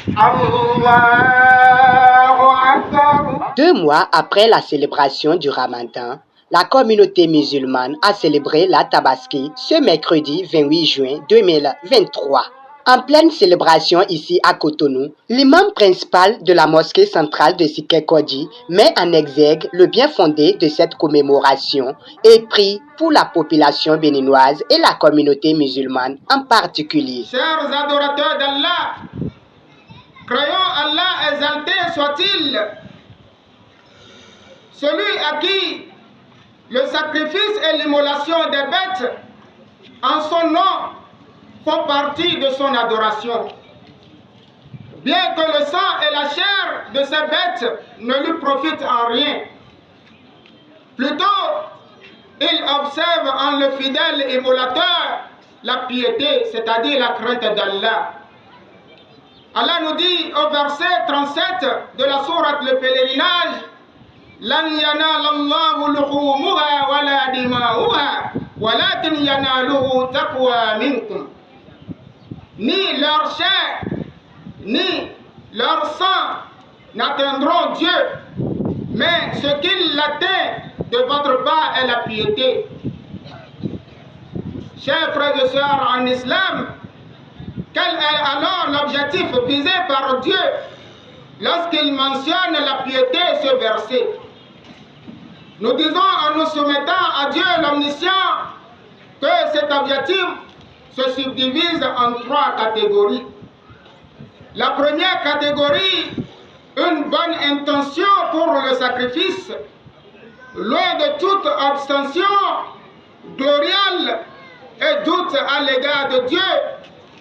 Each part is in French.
2 mois après la célébration du Ramadan, la communauté musulmane a célébré la Tabaski ce mercredi 28 juin 2023. En pleine célébration ici à Cotonou, l'imam principal de la mosquée centrale de Sikekodi met en exergue le bien fondé de cette commémoration et prie pour la population béninoise et la communauté musulmane en particulier. Chers adorateurs d'Allah, croyons Allah exalté soit-il, celui à qui le sacrifice et l'immolation des bêtes en son nom font partie de son adoration. Bien que le sang et la chair de ces bêtes ne lui profitent en rien. Plutôt, il observe en le fidèle immolateur la piété, c'est-à-dire la crainte d'Allah. Allah nous dit au verset 37 de la sourate Le Pèlerinage, Lan yanala Allahu luhumuha wala dima'uha walakin yanaluhu taqwa minkum. Ni leur chair, ni leur sang n'atteindront Dieu, mais ce qui l'atteint de votre part est la piété. Chers frères et sœurs en islam, quel est alors l'objectif visé par Dieu lorsqu'il mentionne la piété ce verset? Nous disons en nous soumettant à Dieu l'omniscient que cet objectif se subdivise en 3 catégories. La première catégorie, une bonne intention pour le sacrifice, loin de toute abstention gloriale et doute à l'égard de Dieu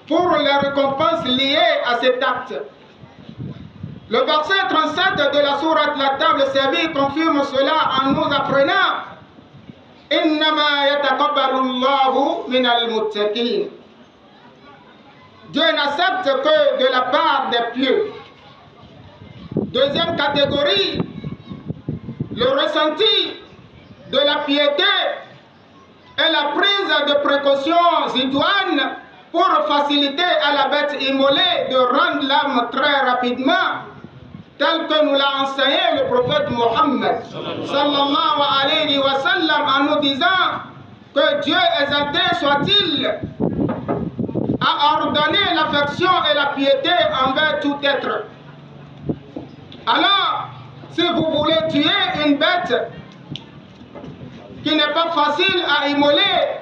pour les récompenses liées à cet acte. Le verset 37 de la sourate La Table Servie confirme cela en nous apprenant Innama yataqabbalu Allahu minal muttaqin. Dieu n'accepte que de la part des pieux. Deuxième catégorie, le ressenti de la piété et la prise de précautions idoines pour faciliter à la bête immolée de rendre l'âme très rapidement, tel que nous l'a enseigné le prophète Mohammed sallallahu alayhi wa sallam en nous disant que Dieu exalté soit-il a ordonné l'affection et la piété envers tout être. Alors, si vous voulez tuer une bête qui n'est pas facile à immoler,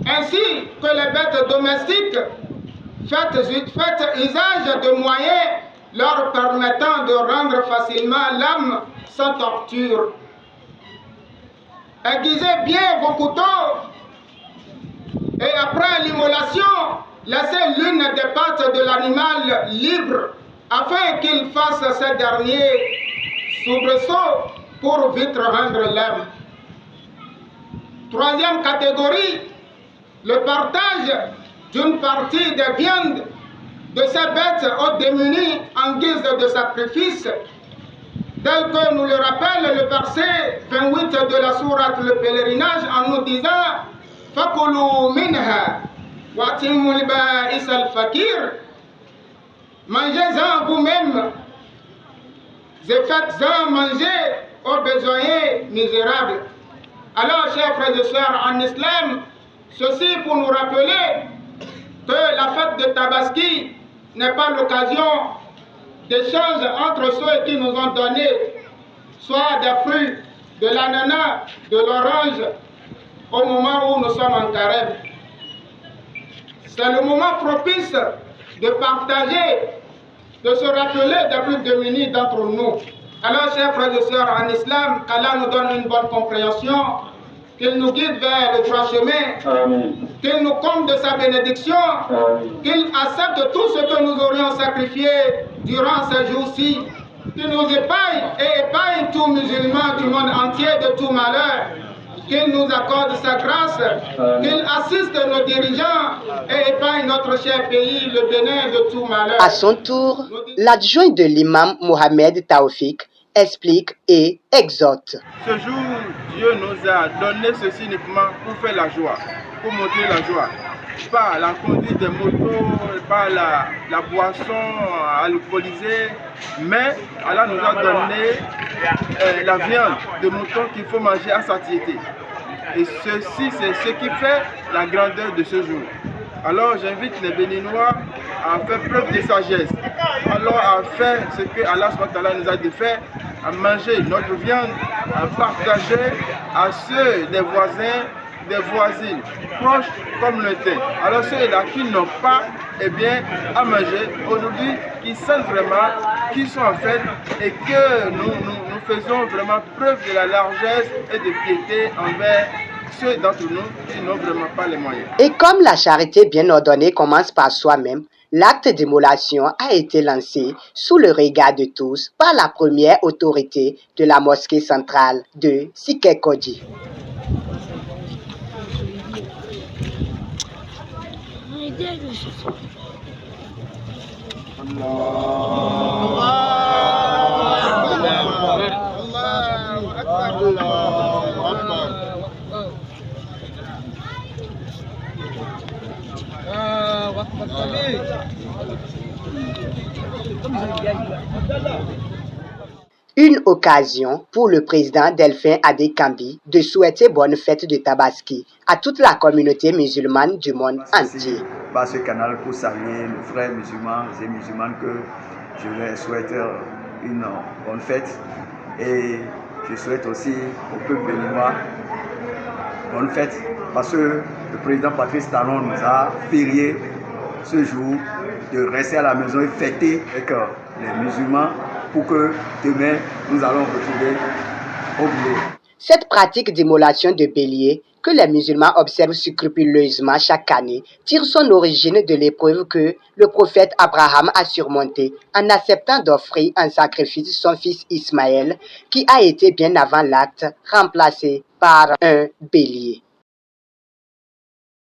ainsi que les bêtes domestiques, faites usage de moyens leur permettant de rendre facilement l'âme sans torture. Aiguisez bien vos couteaux et après l'immolation, laissez l'une des pattes de l'animal libre afin qu'il fasse ce dernier soubresaut pour vite rendre l'âme. Troisième catégorie, le partage d'une partie des viandes de ces bêtes aux démunis en guise de sacrifice, tel que nous le rappelle le verset 28 de la sourate Le Pèlerinage en nous disant Fakulu minha wa timul ba'is al-fakir. Mangez-en vous-même et faites-en manger aux besognés misérables. Alors, chers frères et sœurs en islam, ceci pour nous rappeler que la fête de Tabaski n'est pas l'occasion d'échange entre ceux qui nous ont donné soit des fruits, de l'ananas, de l'orange, au moment où nous sommes en carême. C'est le moment propice de partager, de se rappeler des plus démunis d'entre nous. Alors, chers frères et sœurs en islam, qu'Allah nous donne une bonne compréhension, qu'il nous guide vers le droit chemin, qu'il nous comble de sa bénédiction, qu'il accepte tout ce que nous aurions sacrifié durant ces jours-ci, qu'il nous épargne et épargne tout musulman du monde entier de tout malheur, qu'il nous accorde sa grâce, qu'il assiste nos dirigeants et épargne notre cher pays, le Bénin, de tout malheur. À son tour, l'adjoint de l'imam Mohamed Taoufik explique et exhorte. Ce jour, Dieu nous a donné ceci uniquement pour faire la joie, pour montrer la joie. pas la conduite des motos, pas la boisson alcoolisée, mais Allah nous a donné la viande de mouton qu'il faut manger à satiété. Et ceci, c'est ce qui fait la grandeur de ce jour. Alors j'invite les Béninois à faire preuve de sagesse, alors à faire ce que Allah nous a dit faire, à manger notre viande, à partager à ceux des voisins, des voisines, proches comme le thé. Alors ceux-là qui n'ont pas, eh bien, à manger aujourd'hui, qui sentent vraiment, qui sont en fait, et que nous faisons vraiment preuve de la largesse et de piété envers ceux d'entre nous qui n'ont vraiment pas les moyens. Et comme la charité bien ordonnée commence par soi-même, l'acte d'immolation a été lancé sous le regard de tous par la première autorité de la mosquée centrale de Sikekodi. Une occasion pour le président Delphin Adékambi de souhaiter bonne fête de Tabaski à toute la communauté musulmane du monde entier. Par ce canal pour saluer nos frères musulmans et musulmanes que je leur souhaite une bonne fête et je souhaite aussi au peuple béninois bonne fête parce que le président Patrice Talon nous a férié ce jour de rester à la maison et fêter avec les musulmans pour que demain nous allons retrouver au boulot. Cette pratique d'immolation de bélier que les musulmans observent scrupuleusement chaque année tire son origine de l'épreuve que le prophète Abraham a surmontée en acceptant d'offrir en sacrifice son fils Ismaël qui a été bien avant l'acte remplacé par un bélier.